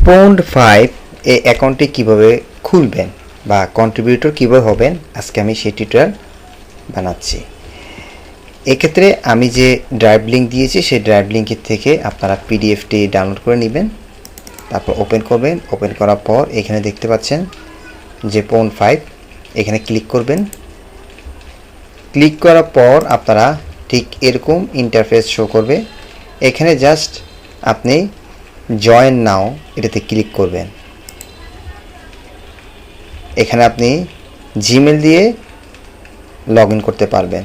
Pond5 এই অ্যাকাউন্টটি কিভাবে খুলবেন বা কন্ট্রিবিউটর কিভাবে হবেন আজকে আমি সেই টিউটোরিয়াল বানাচ্ছি। এক্ষেত্রে আমি যে ড্রাইভ লিঙ্ক দিয়েছি সেই ড্রাইভ লিঙ্কের থেকে আপনারা পিডিএফটি ডাউনলোড করে নেবেন, তারপর ওপেন করবেন। ওপেন করার পর এখানে দেখতে পাচ্ছেন যে Pond5, এখানে ক্লিক করবেন। ক্লিক করার পর আপনারা ঠিক এরকম ইন্টারফেস শো করবে। এখানে জাস্ট আপনি জয়েন নাও এটাতে ক্লিক করবেন। এখানে আপনি জিমেল দিয়ে লগ ইন করতে পারবেন।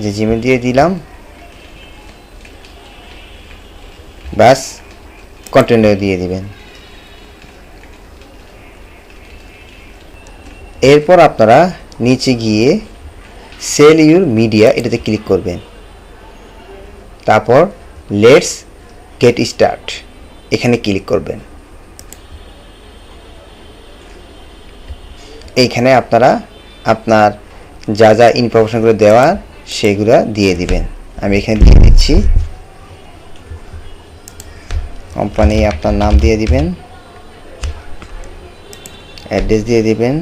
যে জিমেল দিয়ে দিলাম, ব্যাস কন্টিনিউ দিয়ে দিবেন। এরপর আপনারা নিচে গিয়ে সেল ইউর মিডিয়া এটাতে ক্লিক করবেন। তারপর লেটস গেট স্টার্ট এখানে ক্লিক করবেন। এইখানে আপনারা আপনার যা যা ইনফরমেশনগুলো দেওয়ার সেগুলো দিয়ে দিবেন। আমি এখানে দিয়ে দিচ্ছি। কোম্পানি আপনার নাম দিয়ে দিবেন, অ্যাড্রেস দিয়ে দিবেন,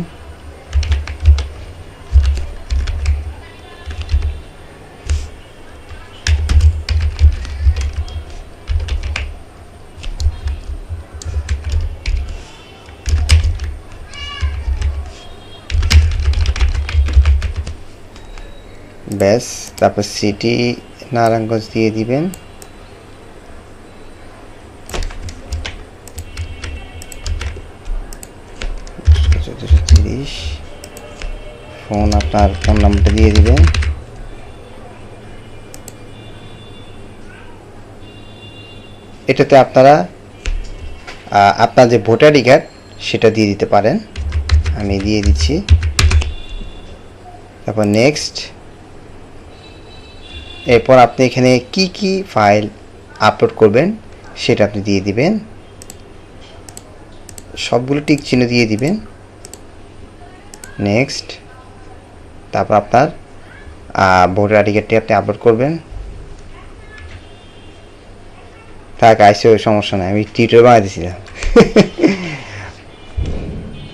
ব্যাস। তারপর সিটি নারায়ণগঞ্জ দিয়ে দিবেন। ফোন আপনার ফোন নাম্বারটা দিয়ে দিবেন। এটাতে আপনারা আপনার যে ভোটার আইডি কার্ড সেটা দিয়ে দিতে পারেন। আমি দিয়ে দিচ্ছি। তারপর নেক্সট। এরপর আপনি এখানে কি কি ফাইল আপলোড করবেন সেটা আপনি দিয়ে দিবেন। সবগুলো টিক চিহ্ন দিয়ে দিবেন। নেক্সট। তারপর আপনার ভোটার আইডি কার্ডটি আপনি আপলোড করবেন। থাক, আইসিও সমস্যা নাই, আমি টিউটোরিয়াল বানিয়ে দিয়েছিলাম।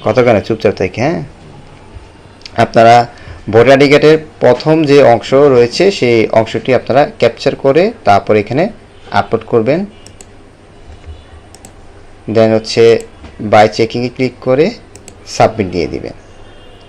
কতক্ষণ চুপচাপ থাকে। হ্যাঁ, আপনারা ভোটার আইডি কার্ডের প্রথম যে অংশ রয়েছে সেই অংশটি আপনারা ক্যাপচার করে তারপর এখানে আপলোড করবেন। দেন হচ্ছে বাই চেকিংয়ে ক্লিক করে সাবমিট দিয়ে দিবেন।